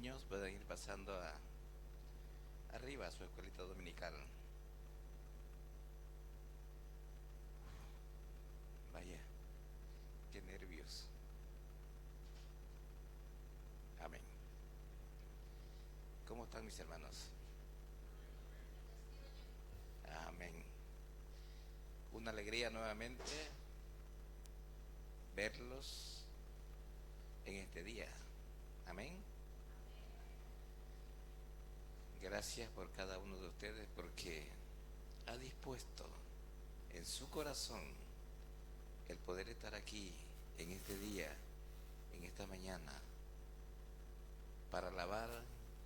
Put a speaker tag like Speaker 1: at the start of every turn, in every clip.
Speaker 1: niños pueden ir pasando arriba a su escuelita dominical. Vaya, qué nervios. Amén. ¿Cómo están mis hermanos? Amén. Una alegría nuevamente verlos en este día. Amén. Gracias por cada uno de ustedes porque ha dispuesto en su corazón el poder estar aquí en este día, en esta mañana, para alabar,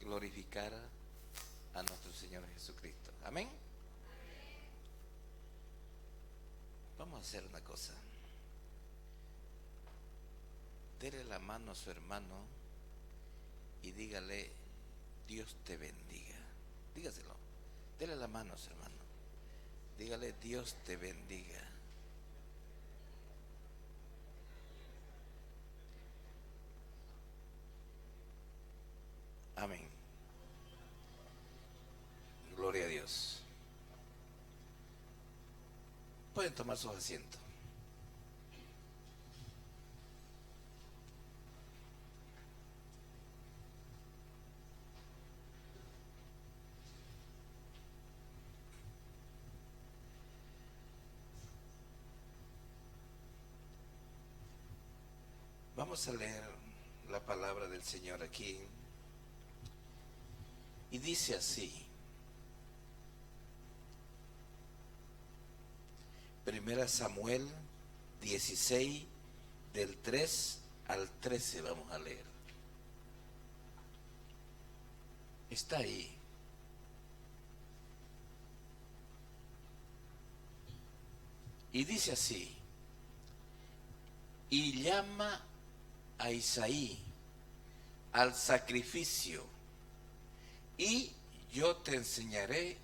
Speaker 1: glorificar a nuestro Señor Jesucristo. Amén. Vamos a hacer una cosa. Dele la mano a su hermano y dígale: Dios te bendiga. Dígaselo. Dele la mano a su hermano. Dígale: Dios te bendiga. Amén. Gloria a Dios. Pueden tomar sus asientos. Vamos a leer la palabra del Señor aquí. Y dice así. Primera Samuel 16, del 3 al 13 vamos a leer. Está ahí. Y dice así: y llama a Isaí al sacrificio, y yo te enseñaré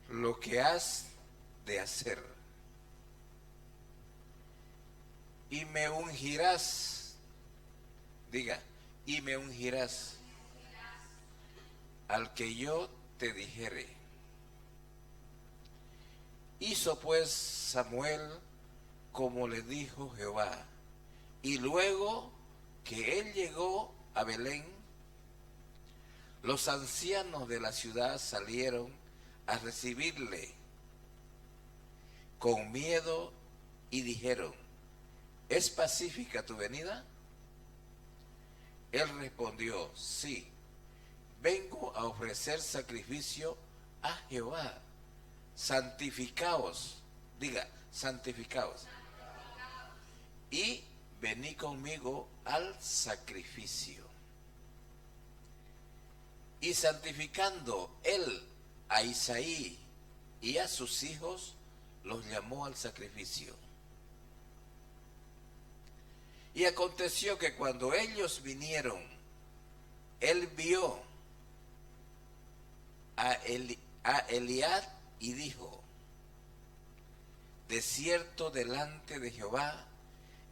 Speaker 1: lo que has de hacer, y me ungirás, diga, y me ungirás al que yo te dijere. Hizo pues Samuel como le dijo Jehová, y luego que él llegó a Belén, los ancianos de la ciudad salieron a recibirle con miedo y dijeron: ¿es pacífica tu venida? Él respondió: sí, vengo a ofrecer sacrificio a Jehová. Santificaos, diga, santificaos, y vení conmigo al sacrificio. Y santificando él a Isaí y a sus hijos, los llamó al sacrificio. Y aconteció que cuando ellos vinieron, él vio a Eliab y dijo: de cierto delante de Jehová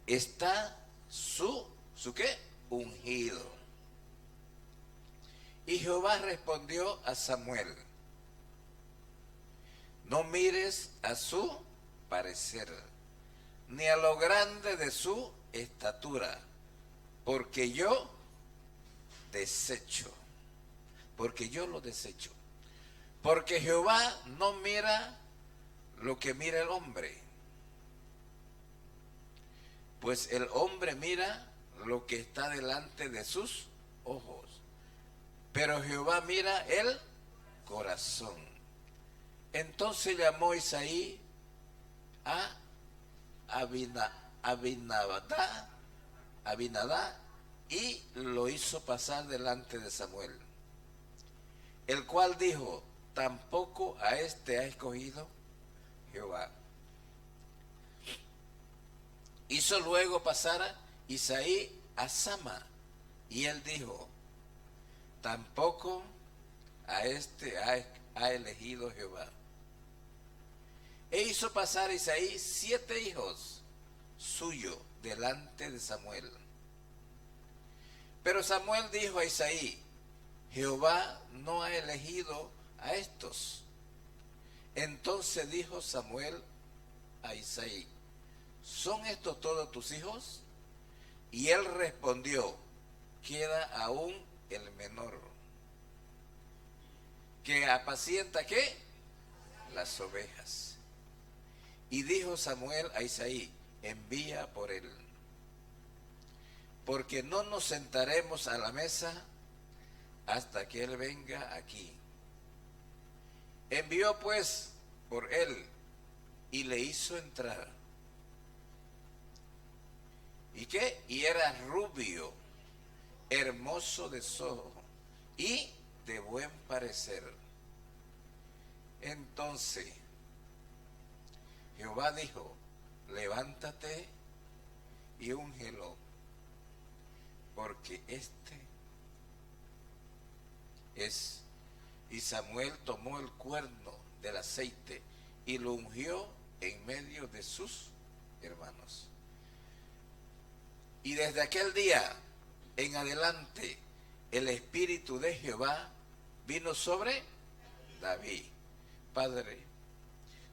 Speaker 1: está su ¿qué? Ungido. Y Jehová respondió a Samuel: no mires a su parecer, ni a lo grande de su estatura, porque yo lo desecho. Porque Jehová no mira lo que mira el hombre, pues el hombre mira lo que está delante de sus ojos, pero Jehová mira el corazón. Entonces llamó Isaí a Abinadá y lo hizo pasar delante de Samuel, el cual dijo: tampoco a este ha escogido Jehová. Hizo luego pasar a Isaí a Sama, y él dijo: tampoco a este ha elegido Jehová. E hizo pasar a Isaí 7 hijos suyos delante de Samuel. Pero Samuel dijo a Isaí: Jehová no ha elegido a estos. Entonces dijo Samuel a Isaí: ¿son estos todos tus hijos? Y él respondió: queda aún el menor, que apacienta ¿qué? Las ovejas. Y dijo Samuel a Isaí: envía por él, porque no nos sentaremos a la mesa hasta que él venga aquí. Envió pues por él y le hizo entrar. ¿Y qué? Y era rubio, hermoso de ojo y de buen parecer. Entonces Jehová dijo: levántate y úngelo, porque este es. Y Samuel tomó el cuerno del aceite y lo ungió en medio de sus hermanos. Y desde aquel día en adelante el Espíritu de Jehová vino sobre David. Padre,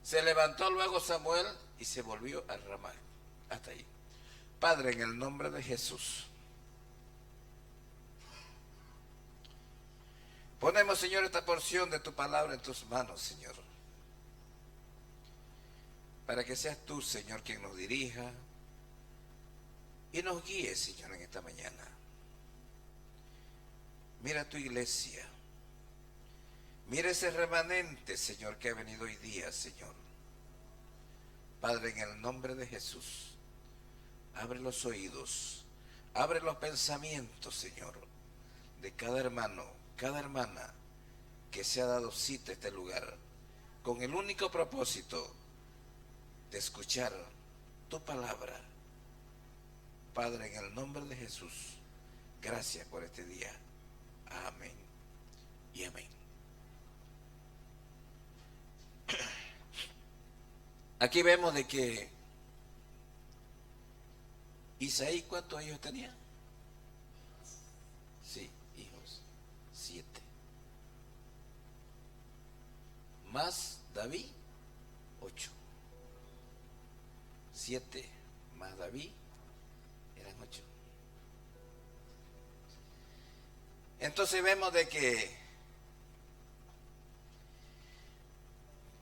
Speaker 1: se levantó luego Samuel y se volvió a Ramá. Hasta ahí. Padre, en el nombre de Jesús, ponemos, Señor, esta porción de tu palabra en tus manos, Señor, para que seas tú, Señor, quien nos dirija y nos guíe, Señor, en esta mañana. Mira tu iglesia, mira ese remanente, Señor, que ha venido hoy día, Señor. Padre, en el nombre de Jesús, abre los oídos, abre los pensamientos, Señor, de cada hermano, cada hermana que se ha dado cita a este lugar, con el único propósito de escuchar tu palabra. Padre, en el nombre de Jesús, gracias por este día. Amén y amén. Aquí vemos de que Isaí, ¿cuántos hijos tenía? Sí, hijos, 7. Más David, 8. 7 más David eran 8. Entonces vemos de que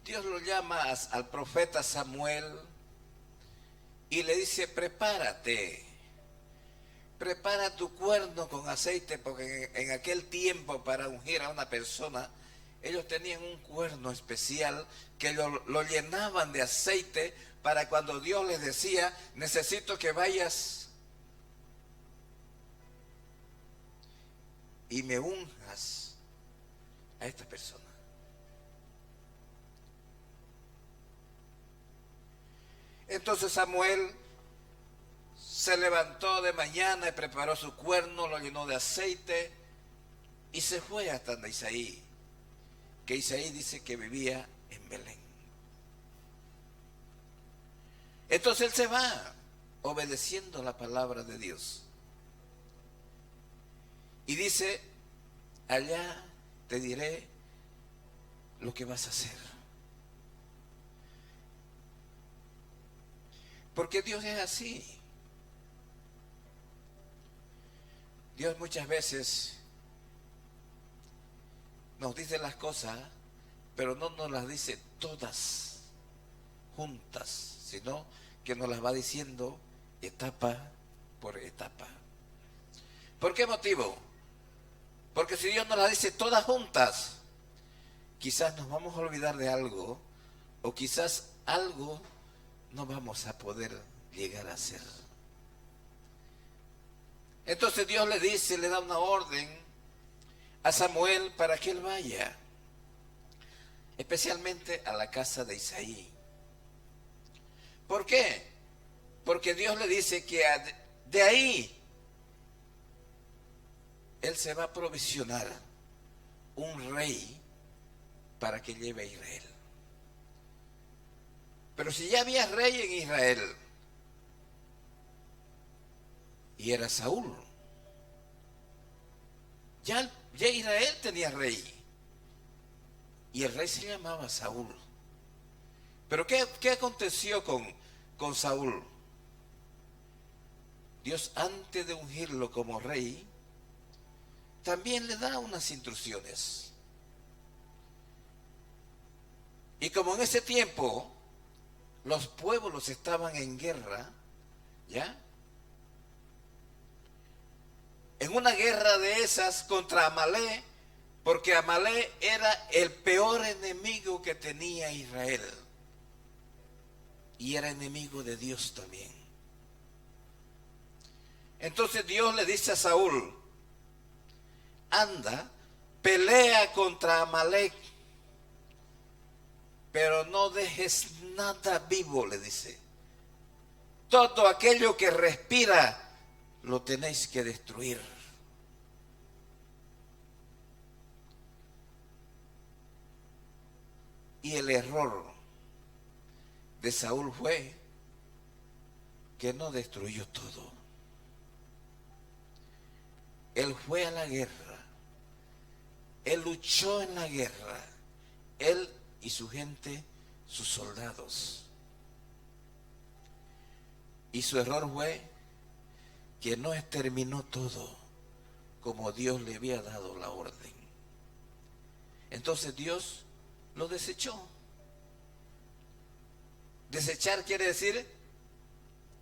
Speaker 1: Dios lo llama al profeta Samuel y le dice: prepárate, prepara tu cuerno con aceite, porque en aquel tiempo para ungir a una persona, ellos tenían un cuerno especial que lo llenaban de aceite para cuando Dios les decía: necesito que vayas y me unjas a esta persona. Entonces Samuel se levantó de mañana y preparó su cuerno, lo llenó de aceite y se fue hasta Isaí, que Isaí dice que vivía en Belén. Entonces él se va obedeciendo la palabra de Dios y dice: allá te diré lo que vas a hacer. Porque Dios es así. Dios muchas veces nos dice las cosas, pero no nos las dice todas juntas, sino que nos las va diciendo etapa por etapa. ¿Por qué motivo? Porque si Dios nos las dice todas juntas, quizás nos vamos a olvidar de algo, o quizás algo no vamos a poder llegar a hacer. Entonces Dios le dice, le da una orden a Samuel para que él vaya, especialmente a la casa de Isaí. ¿Por qué? Porque Dios le dice que de ahí él se va a provisionar un rey para que lleve a Israel. Pero si ya había rey en Israel, y era Saúl, Ya Israel tenía rey. Y el rey se llamaba Saúl. Pero ¿qué aconteció con Saúl? Dios, antes de ungirlo como rey, también le da unas instrucciones. Y como en ese tiempo los pueblos estaban en guerra, ¿ya? En una guerra de esas contra Amalek, porque Amalek era el peor enemigo que tenía Israel. Y era enemigo de Dios también. Entonces Dios le dice a Saúl, anda, pelea contra Amalek, pero no dejes nada vivo, le dice. Todo aquello que respira lo tenéis que destruir. Y el error de Saúl fue que no destruyó todo. Él fue a la guerra, él luchó en la guerra, él y su gente, sus soldados. Y su error fue que no exterminó todo como Dios le había dado la orden. Entonces Dios lo desechó. Desechar quiere decir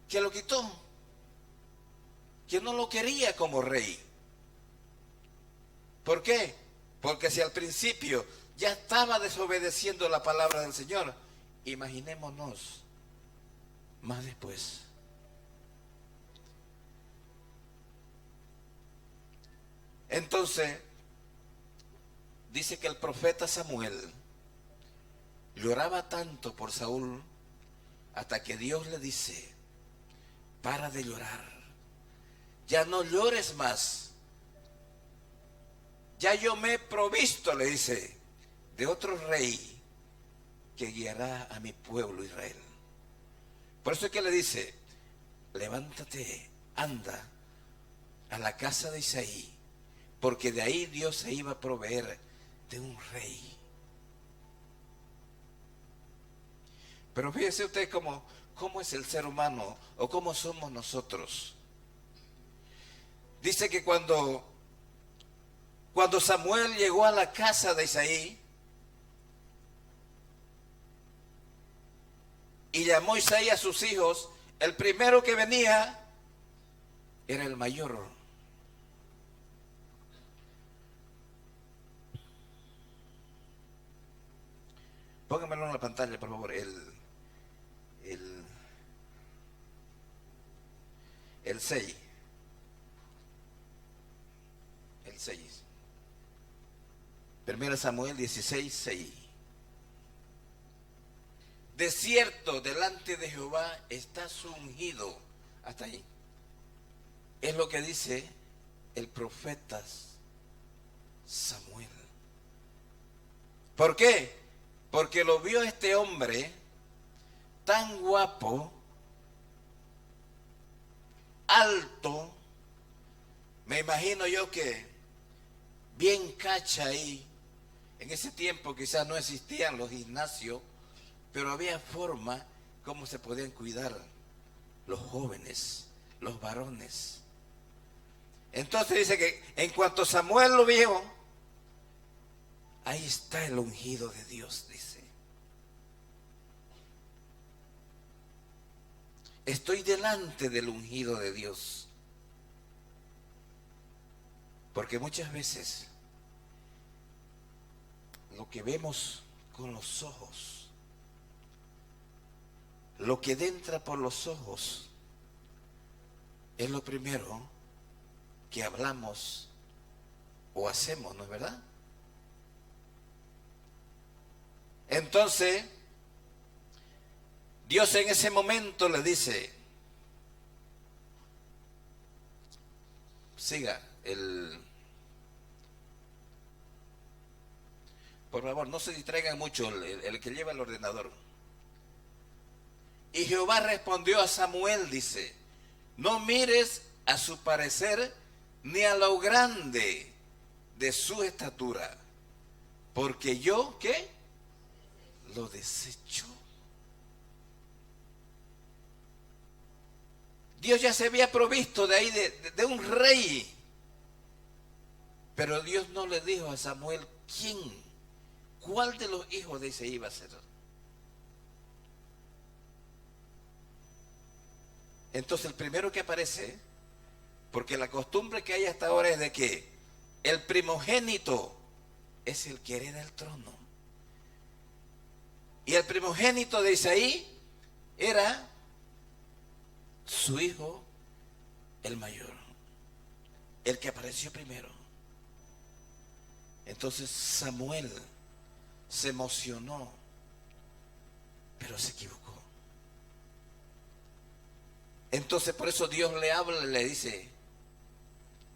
Speaker 1: que lo quitó, que no lo quería como rey. ¿Por qué? Porque si al principio ya estaba desobedeciendo la palabra del Señor, imaginémonos más después. Entonces, dice que el profeta Samuel lloraba tanto por Saúl hasta que Dios le dice, para de llorar, ya no llores más. Ya yo me he provisto, le dice, de otro rey que guiará a mi pueblo Israel. Por eso es que le dice, levántate, anda a la casa de Isaí, porque de ahí Dios se iba a proveer de un rey. Pero fíjese usted cómo es el ser humano o cómo somos nosotros. Dice que cuando Samuel llegó a la casa de Isaí y llamó Isaí a sus hijos, el primero que venía era el mayor. Póngamelo en la pantalla, por favor, el 6. El 6. 1 Samuel 16, 6. De cierto, delante de Jehová está su ungido. Hasta ahí. Es lo que dice el profeta Samuel. ¿Por qué? Porque lo vio este hombre tan guapo, alto, me imagino yo que bien cacha ahí. En ese tiempo quizás no existían los gimnasios, pero había forma como se podían cuidar los jóvenes, los varones. Entonces dice que en cuanto Samuel lo vio, ahí está el ungido de Dios, dice. Estoy delante del ungido de Dios. Porque muchas veces lo que vemos con los ojos, lo que entra por los ojos, es lo primero que hablamos o hacemos, ¿no es verdad? Entonces, Dios en ese momento le dice, siga por favor, no se distraigan mucho, el que lleva el ordenador. Y Jehová respondió a Samuel, dice, no mires a su parecer ni a lo grande de su estatura, porque yo, ¿qué? Lo desecho. Dios ya se había provisto de ahí de un rey, pero Dios no le dijo a Samuel quién, cuál de los hijos de Isaí iba a ser. Entonces el primero que aparece, porque la costumbre que hay hasta ahora es de que el primogénito es el que hereda el trono. Y el primogénito de Isaí era su hijo, el mayor, el que apareció primero. Entonces Samuel se emocionó, pero se equivocó. Entonces por eso Dios le habla y le dice: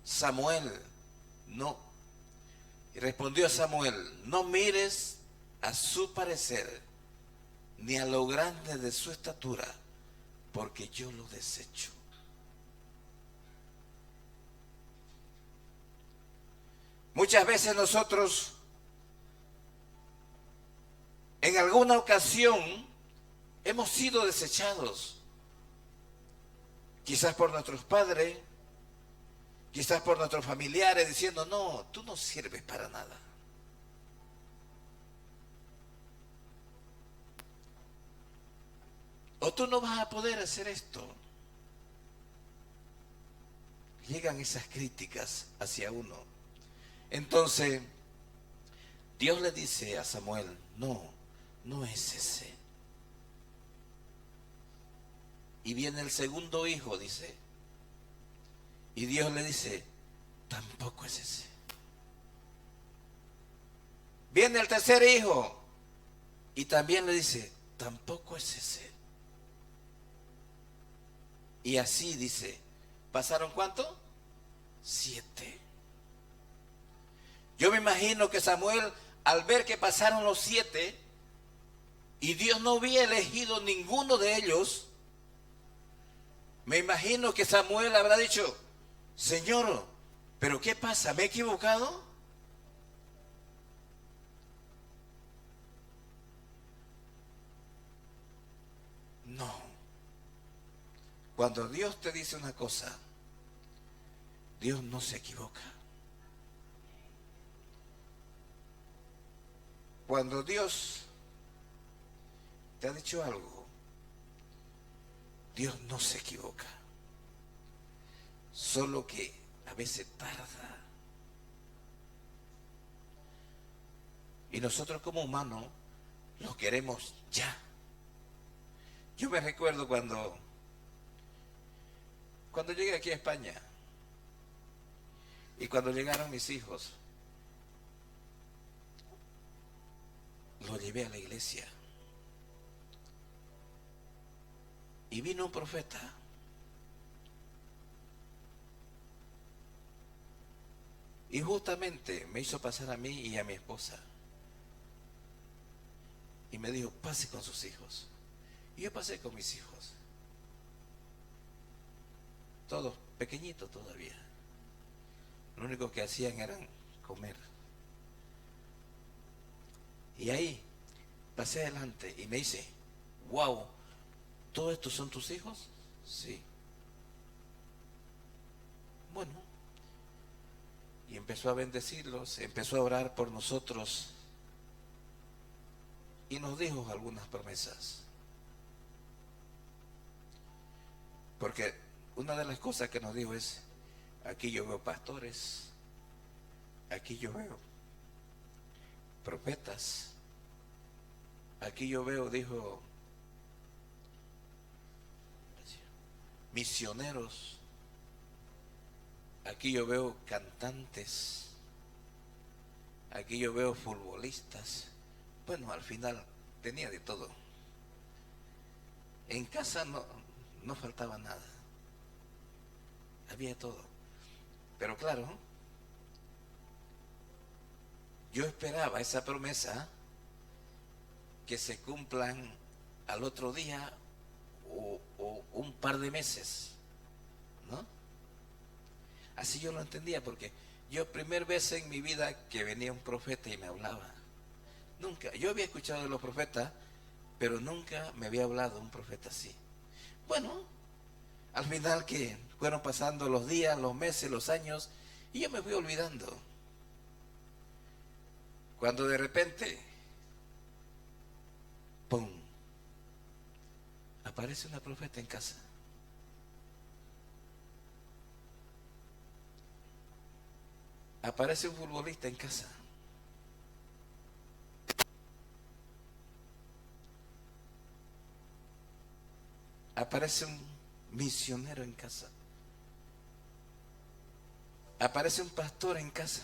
Speaker 1: Samuel, no. Y respondió Samuel: no mires a su parecer, ni a lo grande de su estatura, porque yo lo desecho. Muchas veces nosotros, en alguna ocasión, hemos sido desechados. Quizás por nuestros padres, quizás por nuestros familiares, diciendo: no, tú no sirves para nada. O tú no vas a poder hacer esto. Llegan esas críticas hacia uno. Entonces, Dios le dice a Samuel: no, no es ese. Y viene el segundo hijo, dice. Y Dios le dice: tampoco es ese. Viene el tercer hijo y también le dice: tampoco es ese. Y así dice, ¿pasaron cuánto? 7. Yo me imagino que Samuel, al ver que pasaron los 7 y Dios no había elegido ninguno de ellos, me imagino que Samuel habrá dicho: Señor, ¿pero qué pasa? ¿Me he equivocado? No. Cuando Dios te dice una cosa, Dios no se equivoca. Cuando Dios te ha dicho algo, Dios no se equivoca. Solo que a veces tarda. Y nosotros como humanos lo queremos ya. Yo me recuerdo cuando llegué aquí a España y cuando llegaron mis hijos, los llevé a la iglesia y vino un profeta y justamente me hizo pasar a mí y a mi esposa y me dijo: pase con sus hijos. Y yo pasé con mis hijos, todos pequeñitos todavía. Lo único que hacían era comer. Y ahí pasé adelante y me dice: wow, ¿todos estos son tus hijos? Sí. Bueno, y empezó a bendecirlos, empezó a orar por nosotros y nos dijo algunas promesas. Porque una de las cosas que nos dijo es: aquí yo veo pastores, aquí yo veo profetas, aquí yo veo, dijo, misioneros, aquí yo veo cantantes, aquí yo veo futbolistas. Bueno, al final tenía de todo. En casa no faltaba nada, había todo. Pero claro, yo esperaba esa promesa que se cumplan al otro día o un par de meses, ¿no? Así yo lo entendía, porque Yo, primera vez en mi vida que venía un profeta y me hablaba. Nunca, yo había escuchado de los profetas, pero nunca me había hablado un profeta así. Bueno, al final que fueron pasando los días, los meses, los años, y yo me fui olvidando. Cuando de repente, ¡pum!, aparece una profeta en casa. Aparece un futbolista en casa. Aparece un misionero en casa. Aparece un pastor en casa.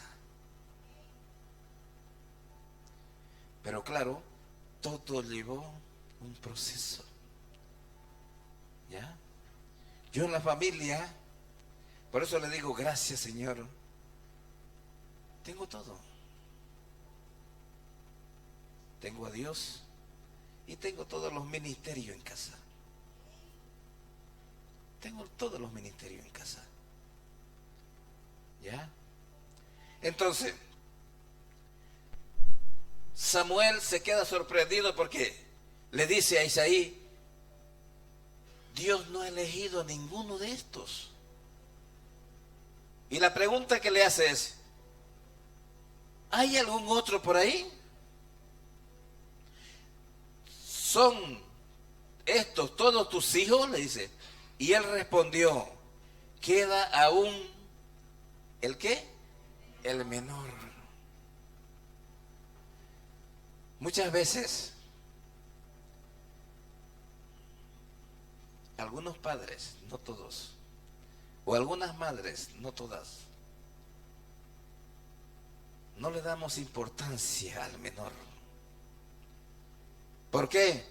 Speaker 1: Pero claro, todo llevó un proceso. ¿Ya? Yo en la familia, por eso le digo gracias, Señor. Tengo todo. Tengo a Dios y tengo todos los ministerios en casa. Tengo todos los ministerios en casa. ¿Ya? Entonces, Samuel se queda sorprendido porque le dice a Isaí, Dios no ha elegido a ninguno de estos. Y la pregunta que le hace es, ¿hay algún otro por ahí? ¿Son estos todos tus hijos? Le dice. Y él respondió, queda aún, ¿el qué? El menor. Muchas veces, algunos padres, no todos, o algunas madres, no todas, no le damos importancia al menor. ¿Por qué?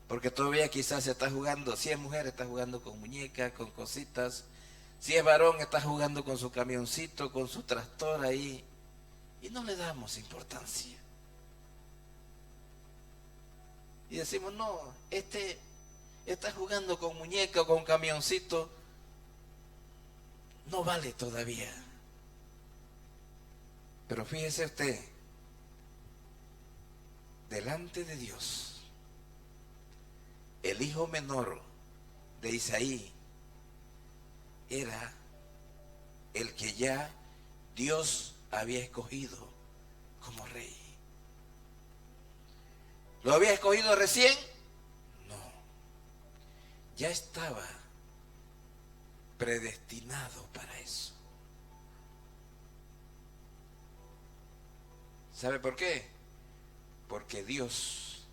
Speaker 1: Porque todavía quizás se está jugando, si es mujer está jugando con muñecas, con cositas, si es varón está jugando con su camioncito, con su tractor ahí, y no le damos importancia. Y decimos, no, este está jugando con muñeca o con camioncito, no vale todavía. Pero fíjese usted, delante de Dios, el hijo menor de Isaí era el que ya Dios había escogido como rey. ¿Lo había escogido recién? No. Ya estaba predestinado para eso. ¿Sabe por qué? Porque Dios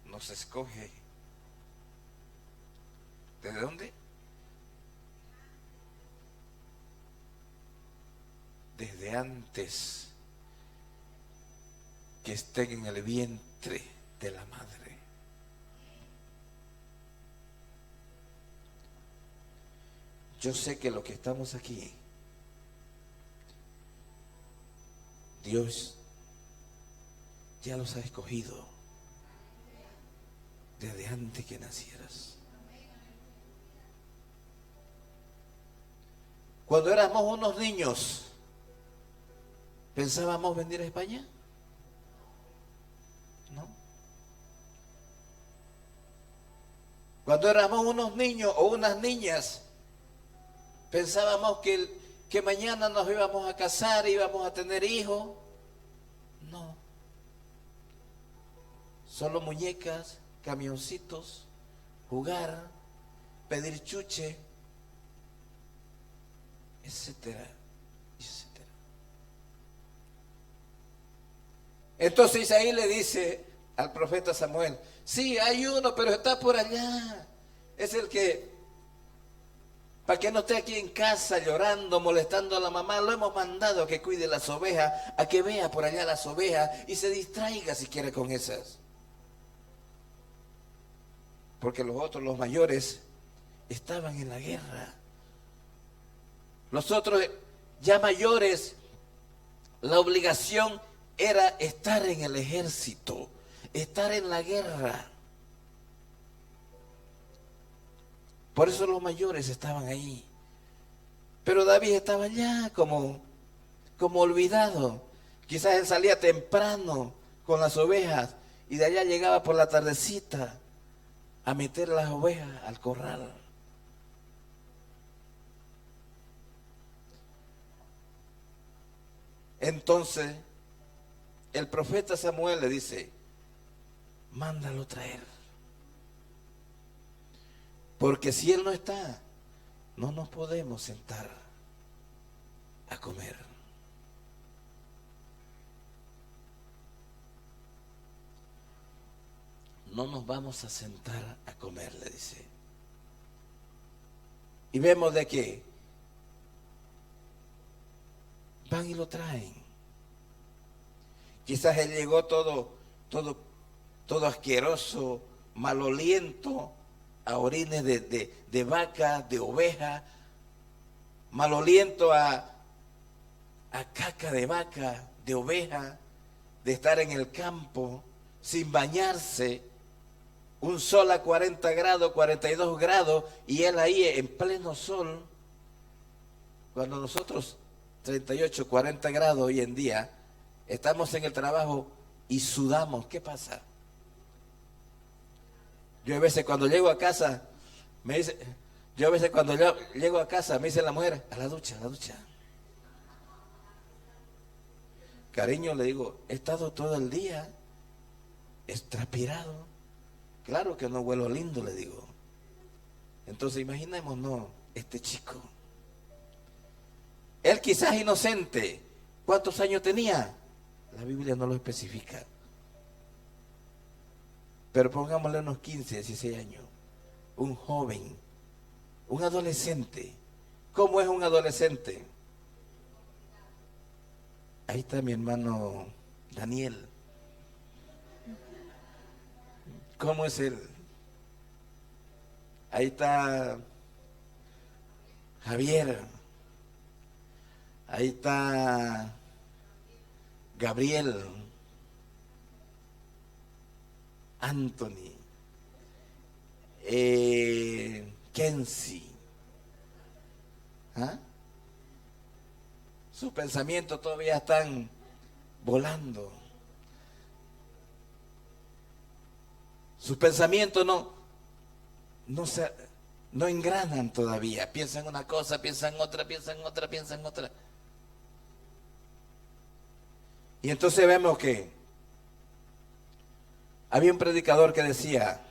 Speaker 1: nos escoge. ¿Desde dónde? Desde antes que estén en el vientre de la madre. Yo sé que los que estamos aquí, Dios ya los ha escogido desde antes que nacieras. Cuando éramos unos niños, ¿pensábamos venir a España? No. Cuando éramos unos niños o unas niñas, ¿pensábamos que mañana nos íbamos a casar, íbamos a tener hijos? No. Solo muñecas, camioncitos, jugar, pedir chuche, etcétera, etcétera. Entonces Isaí le dice al profeta Samuel, sí, hay uno, pero está por allá. Es el que, para que no esté aquí en casa llorando, molestando a la mamá, lo hemos mandado a que cuide las ovejas, a que vea por allá las ovejas y se distraiga si quiere con esas. Porque los otros, los mayores, estaban en la guerra. Los otros, ya mayores, la obligación era estar en el ejército, estar en la guerra. Por eso los mayores estaban ahí. Pero David estaba allá como
Speaker 2: como olvidado. Quizás él salía temprano con las ovejas y de allá llegaba por la tardecita a meter las ovejas al corral. Entonces el profeta Samuel le dice: mándalo traer, porque si él no está, no nos podemos sentar a comer. No nos vamos a sentar a comer, le dice. Y vemos de que van y lo traen. Quizás él llegó todo asqueroso, maloliento, a orines de vaca, de oveja, maloliento a caca de vaca, de oveja, de estar en el campo sin bañarse, un sol a 40 grados, 42 grados, y él ahí en pleno sol, cuando nosotros 38, 40 grados hoy en día, estamos en el trabajo y sudamos. ¿Qué pasa? Yo a veces cuando llego a casa, me dice, yo a veces cuando llego a casa, me dice la mujer: a la ducha, a la ducha. Cariño, le digo, he estado todo el día transpirado. Claro que no huelo lindo, le digo. Entonces imaginémonos este chico. Él quizás inocente. ¿Cuántos años tenía? La Biblia no lo especifica. Pero pongámosle unos 15, 16 años. Un joven, un adolescente. ¿Cómo es un adolescente? Ahí está mi hermano Daniel. ¿Cómo es él? Ahí está Javier. Ahí está Gabriel. Anthony. Kenzie. ¿Ah? Sus pensamientos todavía están volando. Sus pensamientos no engranan todavía. Piensan una cosa, piensan otra, piensan otra, piensan otra. Y entonces vemos que había un predicador que decía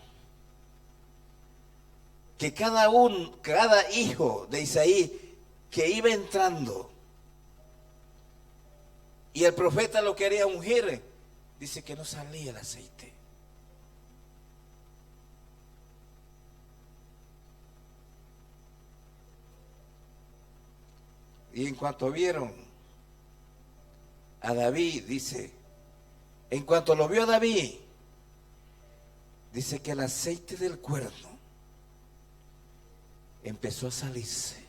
Speaker 2: que cada hijo de Isaí que iba entrando y el profeta lo quería ungir, dice que no salía el aceite. Y en cuanto vieron a David, dice, en cuanto lo vio David, dice que el aceite del cuerno empezó a salirse.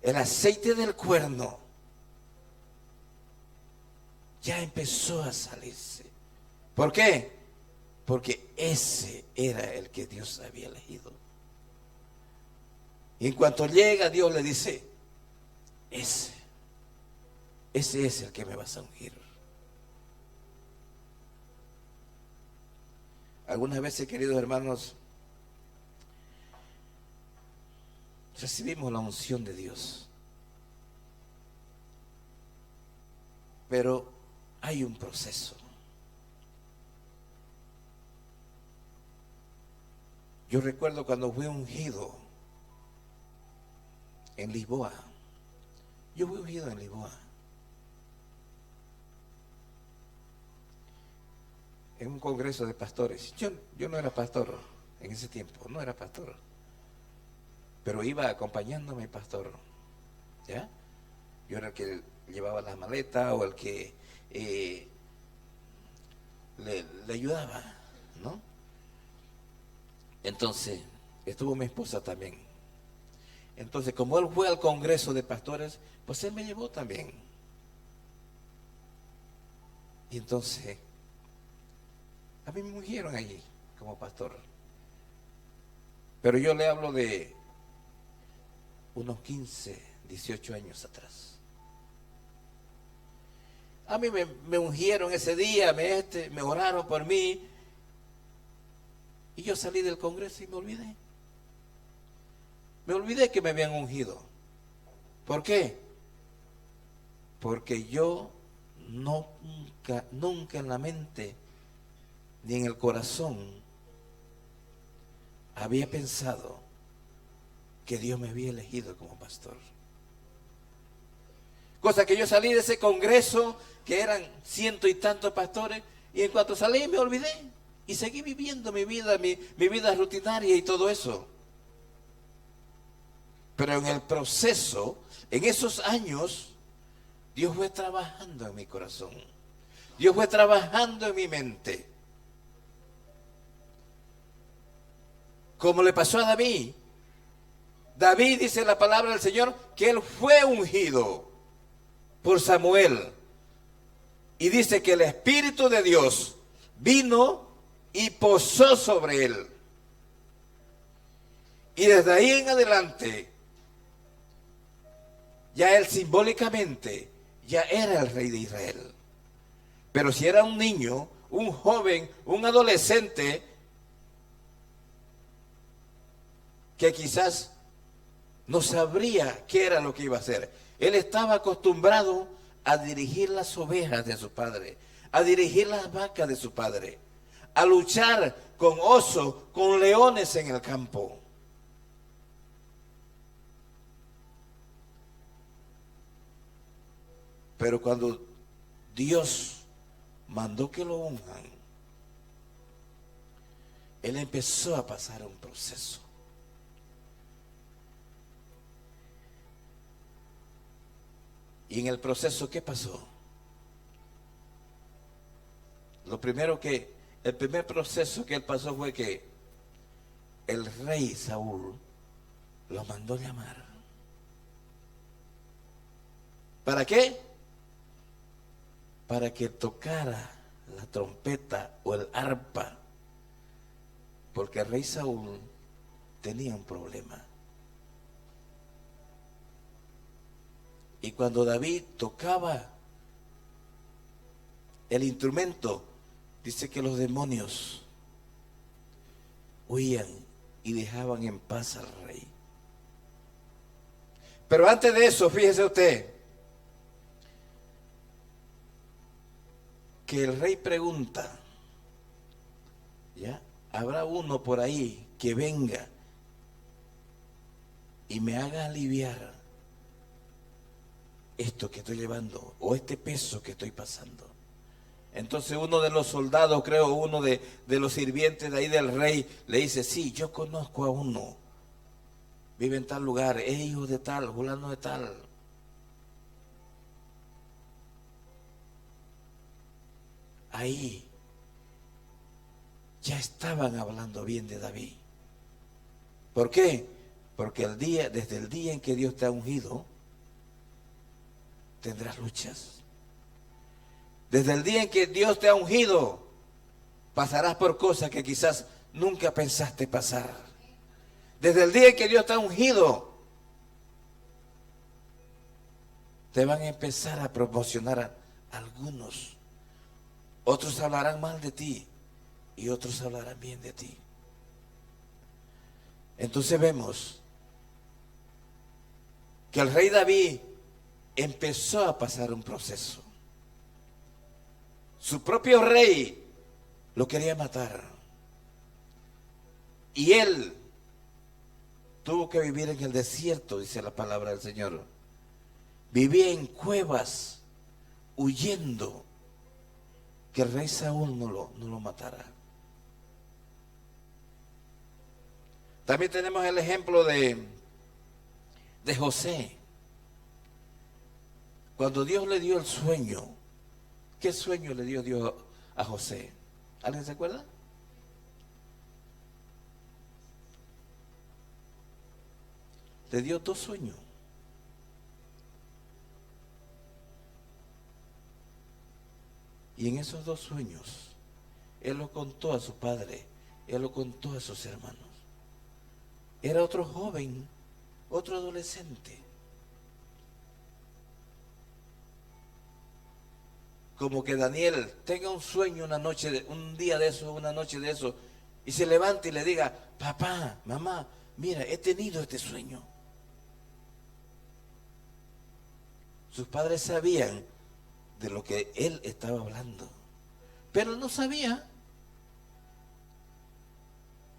Speaker 2: El aceite del cuerno ya empezó a salirse. ¿Por qué? Porque ese era el que Dios había elegido. Y en cuanto llega, Dios le dice: ese es el que me vas a ungir. Algunas veces, queridos hermanos, recibimos la unción de Dios, pero hay un proceso. Yo recuerdo cuando fui ungido en Lisboa. Yo fui ungido en Lisboa. En un congreso de pastores. Yo no era pastor en ese tiempo, no era pastor. Pero iba acompañándome el pastor. ¿Ya? Yo era el que llevaba las maletas o el que le ayudaba, ¿no? Entonces, estuvo mi esposa también. Entonces, como él fue al congreso de pastores, pues él me llevó también. Y entonces, a mí me ungieron allí como pastor. Pero yo le hablo de unos 15, 18 años atrás. A mí me ungieron ese día, me oraron por mí. Y yo salí del Congreso y me olvidé. Me olvidé que me habían ungido. ¿Por qué? Porque yo nunca en la mente ni en el corazón había pensado que Dios me había elegido como pastor. Cosa que yo salí de ese congreso, que eran 100 y tantos pastores, y en cuanto salí me olvidé y seguí viviendo mi vida, mi vida rutinaria y todo eso. Pero en el proceso, en esos años, Dios fue trabajando en mi corazón. Dios fue trabajando en mi mente. Como le pasó a David. David, dice la palabra del Señor, que él fue ungido por Samuel. Y dice que el Espíritu de Dios vino y posó sobre él. Y desde ahí en adelante, ya él simbólicamente ya era el rey de Israel. Pero si era un niño, un joven, un adolescente, que quizás no sabría qué era lo que iba a hacer. Él estaba acostumbrado a dirigir las ovejas de su padre, a dirigir las vacas de su padre, a luchar con osos, con leones en el campo. Pero cuando Dios mandó que lo unjan, él empezó a pasar un proceso. Y en el proceso, ¿qué pasó? El primer proceso que él pasó fue que el rey Saúl lo mandó llamar. ¿Para qué? Para que tocara la trompeta o el arpa, porque el rey Saúl tenía un problema. Y cuando David tocaba el instrumento, dice que los demonios huían y dejaban en paz al rey. Pero antes de eso, fíjese usted, que el rey pregunta, ¿ya? ¿Habrá uno por ahí que venga y me haga aliviar esto que estoy llevando o este peso que estoy pasando? Entonces uno de los soldados, creo uno de los sirvientes de ahí del rey, le dice, sí, yo conozco a uno, vive en tal lugar, es hijo de tal, fulano de tal. Ahí ya estaban hablando bien de David. ¿Por qué? Porque desde el día en que Dios te ha ungido, tendrás luchas. Desde el día en que Dios te ha ungido, pasarás por cosas que quizás nunca pensaste pasar. Desde el día en que Dios te ha ungido, te van a empezar a promocionar a algunos. Otros hablarán mal de ti y otros hablarán bien de ti. Entonces vemos que el rey David empezó a pasar un proceso. Su propio rey lo quería matar. Y él tuvo que vivir en el desierto, dice la palabra del Señor. Vivía en cuevas, huyendo que el rey Saúl no lo matara. También tenemos el ejemplo de José. Cuando Dios le dio el sueño, ¿qué sueño le dio Dios a José? ¿Alguien se acuerda? Le dio 2 sueños. Y en esos 2 sueños, él lo contó a su padre, él lo contó a sus hermanos. Era otro joven, otro adolescente. como que Daniel tenga un sueño una noche, un día de eso, una noche de eso, y se levante y le diga, papá, mamá, mira, he tenido este sueño. Sus padres sabían de lo que él estaba hablando, pero no sabía.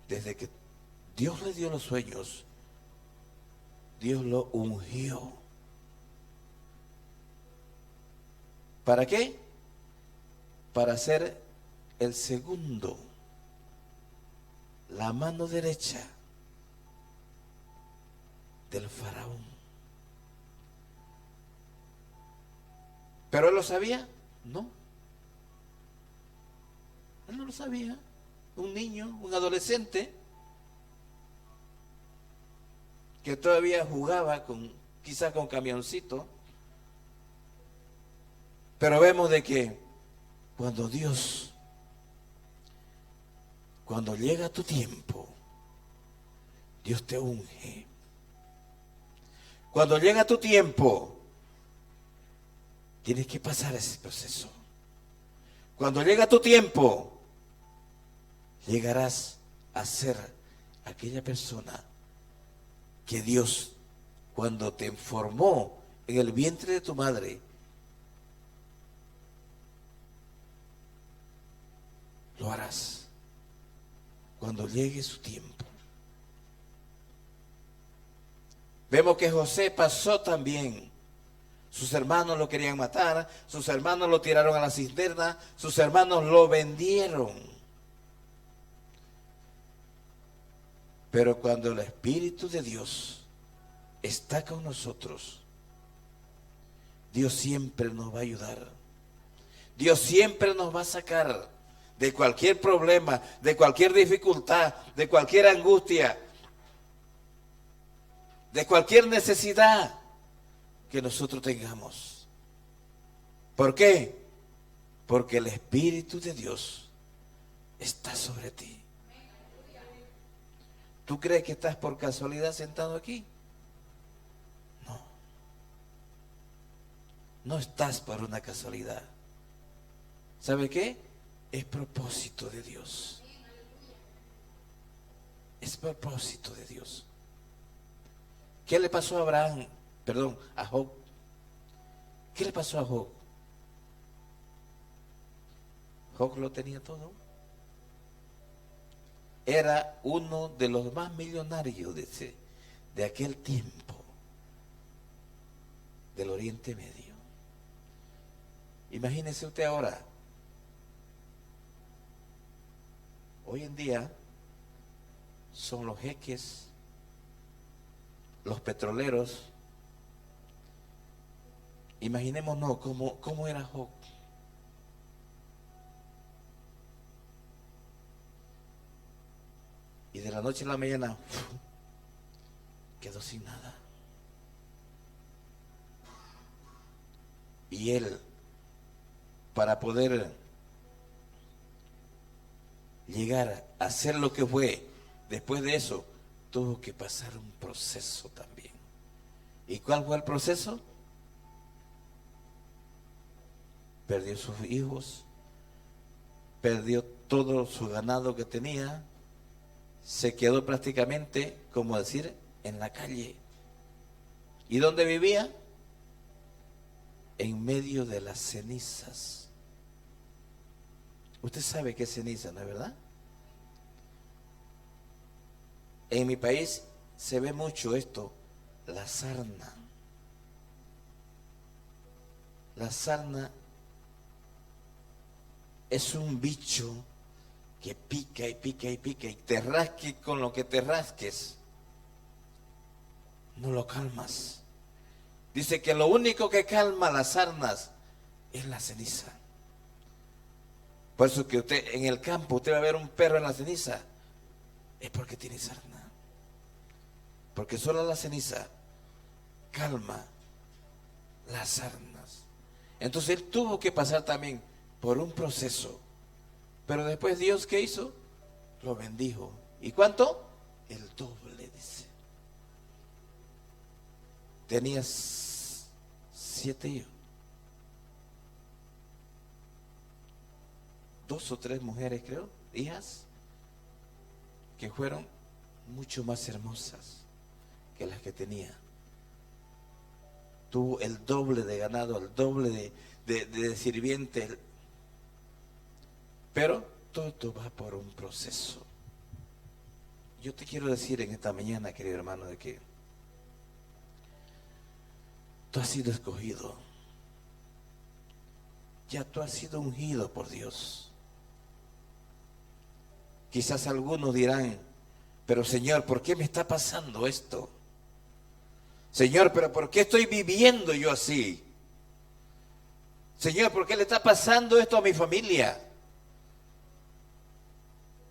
Speaker 2: Desde que Dios le dio los sueños, Dios lo ungió. ¿Para qué? Para ser el segundo, la mano derecha del faraón. ¿Pero él lo sabía? No. Él no lo sabía. Un niño, un adolescente, que todavía jugaba quizás con camioncito. Pero vemos de que cuando llega tu tiempo, Dios te unge. Cuando llega tu tiempo, tienes que pasar ese proceso. Cuando llega tu tiempo, llegarás a ser aquella persona que Dios, cuando te formó en el vientre de tu madre, lo harás cuando llegue su tiempo. Vemos que José pasó también. Sus hermanos lo querían matar, sus hermanos lo tiraron a la cisterna, sus hermanos lo vendieron. Pero cuando el Espíritu de Dios está con nosotros, Dios siempre nos va a ayudar. Dios siempre nos va a sacar de cualquier problema, de cualquier dificultad, de cualquier angustia, de cualquier necesidad que nosotros tengamos. ¿Por qué? Porque el Espíritu de Dios está sobre ti. ¿Tú crees que estás por casualidad sentado aquí? No. No estás por una casualidad. ¿Sabe qué? Es propósito de Dios. Es propósito de Dios. ¿Qué le pasó a Abraham? Perdón, a Job. ¿Qué le pasó a Job? Job lo tenía todo. Era uno de los más millonarios de aquel tiempo, del Oriente Medio. Imagínese usted ahora, hoy en día son los jeques, los petroleros. Imaginémonos cómo era Job. Y de la noche a la mañana quedó sin nada. Y él, para poder llegar a ser lo que fue, después de eso, tuvo que pasar un proceso también. ¿Y cuál fue el proceso? Perdió sus hijos, perdió todo su ganado que tenía, se quedó prácticamente, como decir, en la calle. ¿Y dónde vivía? En medio de las cenizas. Usted sabe qué es ceniza, ¿no es verdad? En mi país se ve mucho esto, la sarna. La sarna es un bicho que pica y pica y pica y te rasque con lo que te rasques, no lo calmas. Dice que lo único que calma las sarnas es la ceniza. Por eso que usted en el campo, usted va a ver un perro en la ceniza, es porque tiene sarna. Porque solo la ceniza calma las sarnas. Entonces él tuvo que pasar también por un proceso. Pero después Dios, ¿qué hizo? Lo bendijo. ¿Y cuánto? El doble, dice. Tenías 7 hijos. 2 o 3 mujeres, creo, hijas, que fueron mucho más hermosas que las que tenía. Tuvo el doble de ganado, el doble de sirvientes. Pero todo va por un proceso. Yo te quiero decir en esta mañana, querido hermano, de que tú has sido escogido. Ya tú has sido ungido por Dios. Quizás algunos dirán, pero Señor, ¿por qué me está pasando esto? Señor, pero ¿por qué estoy viviendo yo así? Señor, ¿por qué le está pasando esto a mi familia?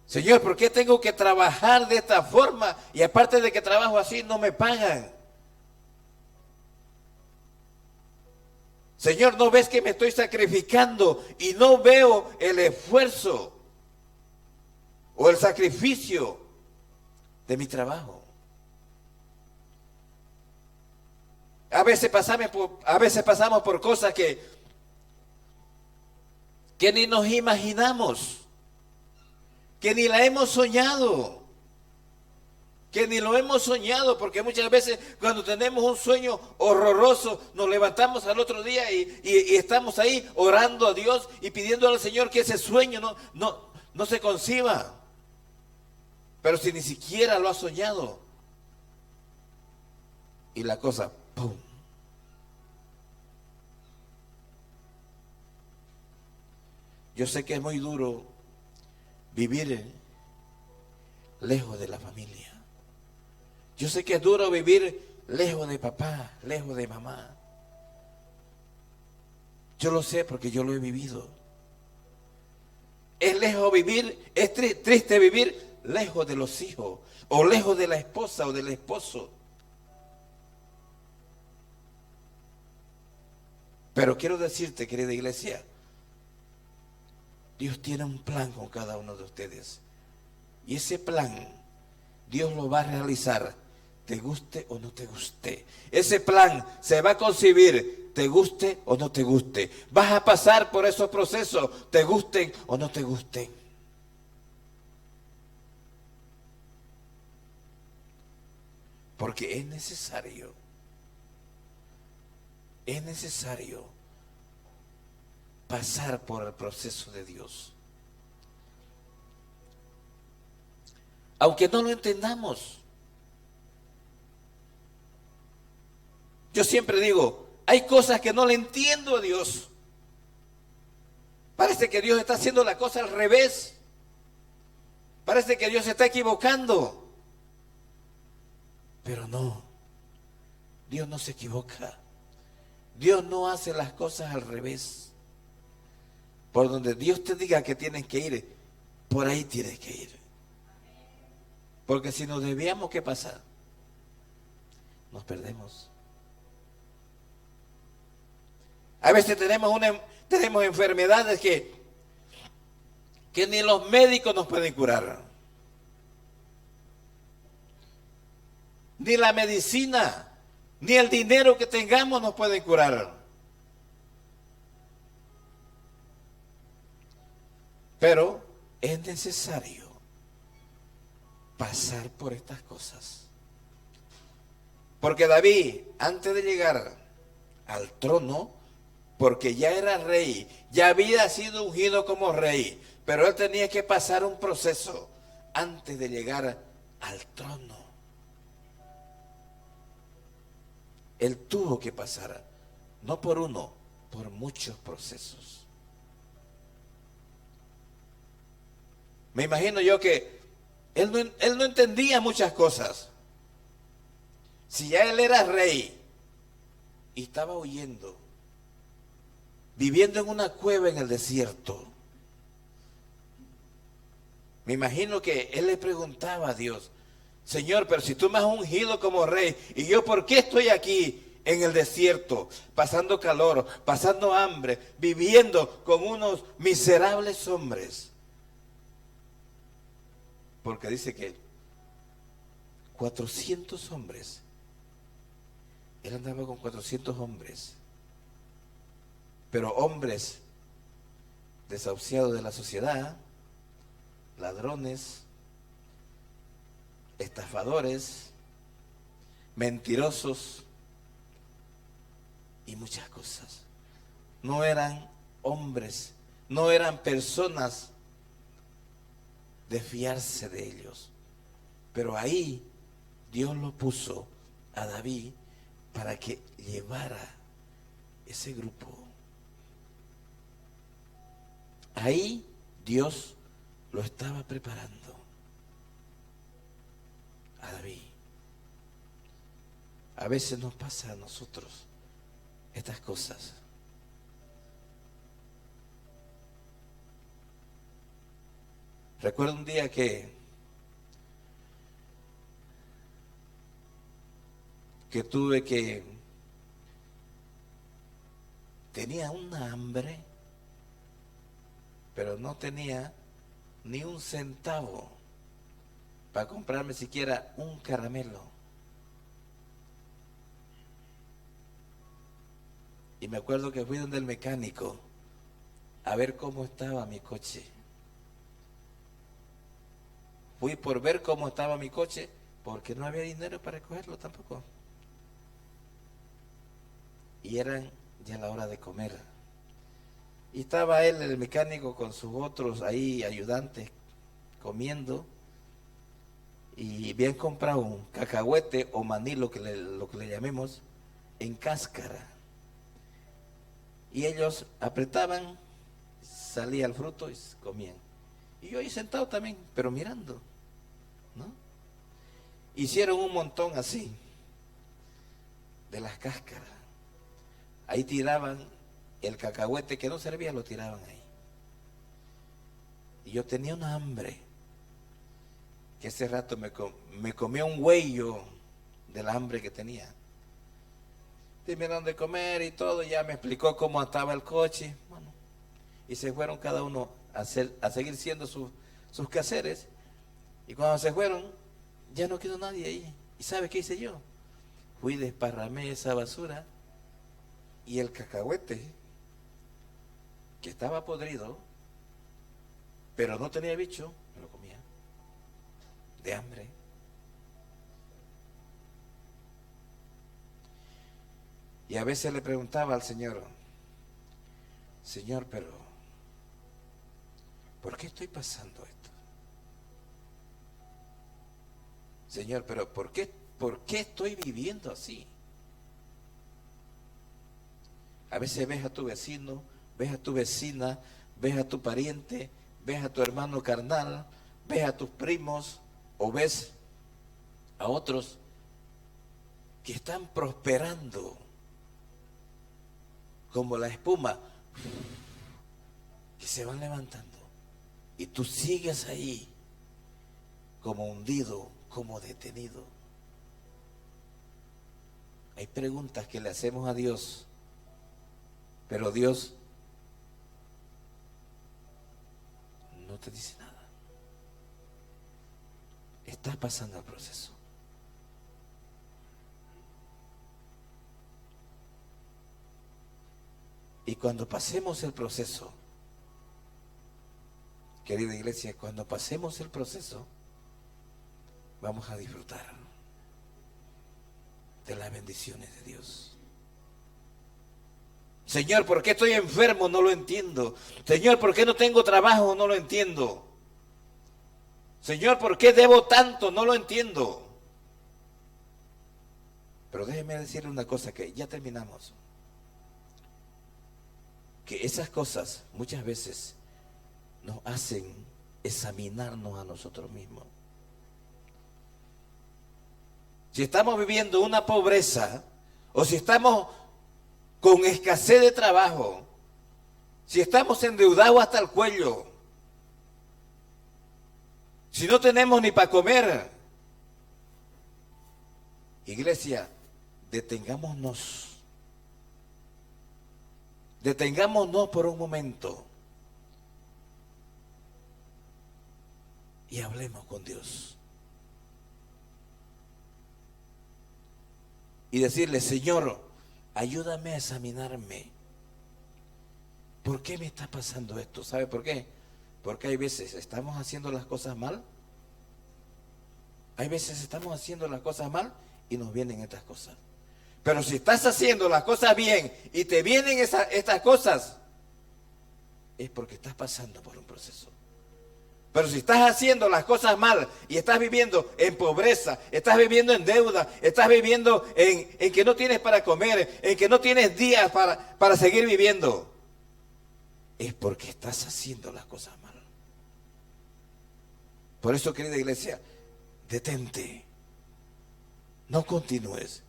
Speaker 2: Señor, ¿por qué tengo que trabajar de esta forma? Y aparte de que trabajo así, no me pagan. Señor, ¿no ves que me estoy sacrificando y no veo el esfuerzo o el sacrificio de mi trabajo? A veces pasamos por cosas que ni nos imaginamos, que ni la hemos soñado, porque muchas veces cuando tenemos un sueño horroroso, nos levantamos al otro día y estamos ahí orando a Dios y pidiendo al Señor que ese sueño no se conciba. Pero si ni siquiera lo has soñado, y la cosa, ¡pum! Yo sé que es muy duro vivir lejos de la familia. Yo sé que es duro vivir lejos de papá, lejos de mamá. Yo lo sé porque yo lo he vivido. Es triste vivir lejos de los hijos, o lejos de la esposa o del esposo. Pero quiero decirte, querida iglesia, Dios tiene un plan con cada uno de ustedes. Y ese plan, Dios lo va a realizar, te guste o no te guste. Ese plan se va a concebir, te guste o no te guste. Vas a pasar por esos procesos, te gusten o no te gusten. Porque es necesario pasar por el proceso de Dios. Aunque no lo entendamos. Yo siempre digo, hay cosas que no le entiendo a Dios. Parece que Dios está haciendo la cosa al revés. Parece que Dios se está equivocando. Pero no, Dios no se equivoca. Dios no hace las cosas al revés. Por donde Dios te diga que tienes que ir, por ahí tienes que ir. Porque si nos desviamos, ¿qué pasa? Nos perdemos. A veces tenemos enfermedades que ni los médicos nos pueden curar. Ni la medicina, ni el dinero que tengamos nos pueden curar. Pero es necesario pasar por estas cosas. Porque David, antes de llegar al trono, porque ya era rey, ya había sido ungido como rey, pero él tenía que pasar un proceso antes de llegar al trono. Él tuvo que pasar, no por uno, por muchos procesos. Me imagino yo que él no entendía muchas cosas. Si ya él era rey y estaba huyendo, viviendo en una cueva en el desierto, me imagino que él le preguntaba a Dios, Señor, pero si tú me has ungido como rey, ¿y yo por qué estoy aquí en el desierto, pasando calor, pasando hambre, viviendo con unos miserables hombres? Porque dice que 400 hombres, él andaba con 400 hombres, pero hombres desahuciados de la sociedad, ladrones, estafadores, mentirosos y muchas cosas. No eran hombres, no eran personas de fiarse de ellos. Pero ahí Dios lo puso a David para que llevara ese grupo. Ahí Dios lo estaba preparando a David. A veces nos pasa a nosotros estas cosas. Recuerdo un día que tenía una hambre, pero no tenía ni un centavo para comprarme siquiera un caramelo. Y me acuerdo que fui donde el mecánico a ver cómo estaba mi coche. Fui por ver cómo estaba mi coche, porque no había dinero para recogerlo tampoco. Y eran ya la hora de comer. Y estaba él, el mecánico, con sus otros ahí ayudantes, comiendo. Y habían comprado un cacahuete o maní, lo que le llamemos, en cáscara. Y ellos apretaban, salía el fruto y comían. Y yo ahí sentado también, pero mirando, ¿no? Hicieron un montón así, de las cáscaras. Ahí tiraban el cacahuete que no servía, lo tiraban ahí. Y yo tenía una hambre, que ese rato me comía un huello del hambre que tenía. Terminaron de comer y todo, ya me explicó cómo estaba el coche, bueno, y se fueron cada uno a seguir siendo sus quehaceres. Y cuando se fueron, ya no quedó nadie ahí. ¿Y sabe qué hice yo? Fui, desparramé esa basura y el cacahuete, que estaba podrido, pero no tenía bicho, me lo comía, de hambre. Y a veces le preguntaba al Señor, Señor, pero ¿por qué estoy pasando esto? Señor, pero ¿por qué estoy viviendo así? A veces ves a tu vecino, ves a tu vecina, ves a tu pariente, ves a tu hermano carnal, ves a tus primos o ves a otros que están prosperando como la espuma, que se van levantando, y tú sigues ahí como hundido, como detenido. Hay preguntas que le hacemos a Dios, pero Dios no te dice nada. Estás pasando el proceso. Y cuando pasemos el proceso, querida iglesia, cuando pasemos el proceso, vamos a disfrutar de las bendiciones de Dios. Señor, ¿por qué estoy enfermo? No lo entiendo. Señor, ¿por qué no tengo trabajo? No lo entiendo. Señor, ¿por qué debo tanto? No lo entiendo. Pero déjeme decirle una cosa, que ya terminamos. Que esas cosas muchas veces nos hacen examinarnos a nosotros mismos. Si estamos viviendo una pobreza, o si estamos con escasez de trabajo, si estamos endeudados hasta el cuello, si no tenemos ni para comer, iglesia, detengámonos por un momento y hablemos con Dios. Y decirle, Señor, ayúdame a examinarme. ¿por qué me está pasando esto? ¿Sabe por qué? Porque hay veces estamos haciendo las cosas mal. Hay veces estamos haciendo las cosas mal y nos vienen estas cosas. Pero si estás haciendo las cosas bien y te vienen estas cosas, es porque estás pasando por un proceso. Pero si estás haciendo las cosas mal y estás viviendo en pobreza, estás viviendo en deuda, estás viviendo en que no tienes para comer, en que no tienes días para seguir viviendo, es porque estás haciendo las cosas mal. Por eso, querida iglesia, detente, no continúes,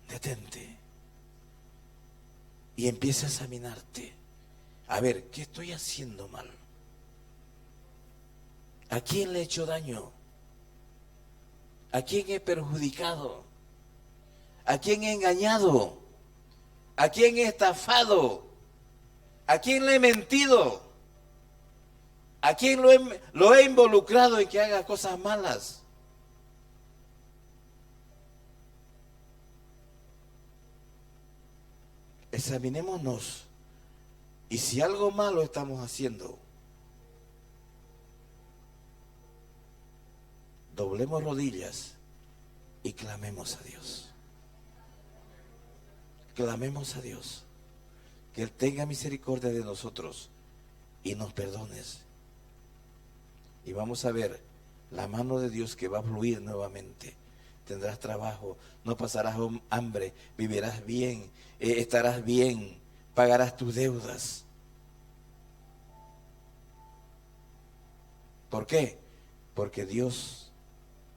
Speaker 2: detente y empieza a examinarte. A ver, ¿qué estoy haciendo mal? ¿A quién le he hecho daño? ¿A quién he perjudicado? ¿A quién he engañado? ¿A quién he estafado? ¿A quién le he mentido? ¿A quién lo he involucrado en que haga cosas malas? Examinémonos. Y si algo malo estamos haciendo, doblemos rodillas y clamemos a Dios. Clamemos a Dios que Él tenga misericordia de nosotros y nos perdones. Y vamos a ver la mano de Dios que va a fluir nuevamente. Tendrás trabajo, no pasarás hambre, vivirás bien, estarás bien, pagarás tus deudas. ¿Por qué? Porque Dios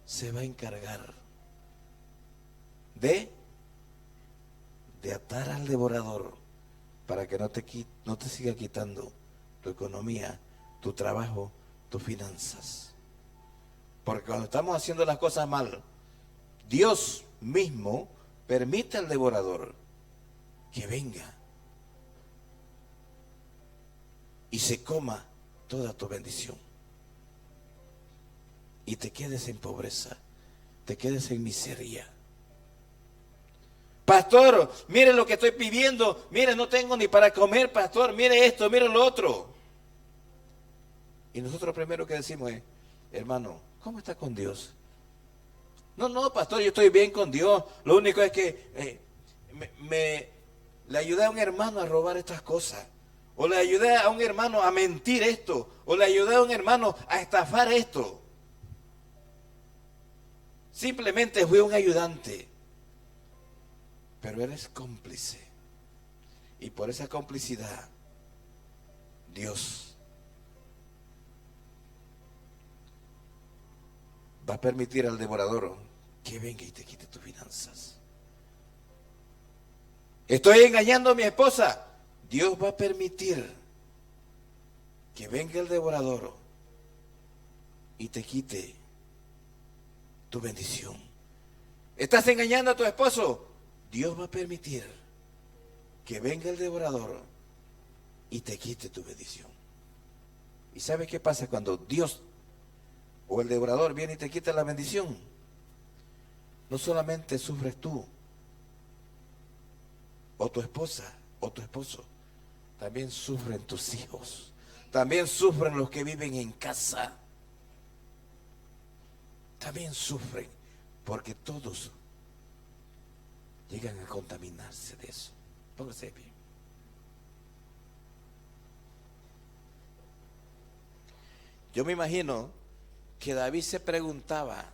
Speaker 2: se va a encargar de atar al devorador para que no te siga quitando tu economía, tu trabajo, tus finanzas. Porque cuando estamos haciendo las cosas mal, Dios mismo permite al devorador que venga y se coma toda tu bendición. Y te quedes en pobreza, te quedes en miseria. Pastor, mire lo que estoy pidiendo, mire, no tengo ni para comer, pastor, mire esto, mire lo otro. Y nosotros primero que decimos es, hermano, ¿cómo está con Dios? No, pastor, yo estoy bien con Dios, lo único es que le ayudé a un hermano a robar estas cosas, o le ayudé a un hermano a mentir esto, o le ayudé a un hermano a estafar esto. Simplemente fui un ayudante, pero eres cómplice. Y por esa complicidad, Dios va a permitir al devorador que venga y te quite tus finanzas. Estoy engañando a mi esposa. Dios va a permitir que venga el devorador y te quite tu bendición. ¿Estás engañando a tu esposo? Dios va a permitir que venga el devorador y te quite tu bendición. ¿Y sabes qué pasa cuando Dios o el devorador viene y te quita la bendición? No solamente sufres tú, o tu esposa, o tu esposo, también sufren tus hijos, también sufren los que viven en casa. También sufren, porque todos llegan a contaminarse de eso. Póngase bien. Yo me imagino que David se preguntaba,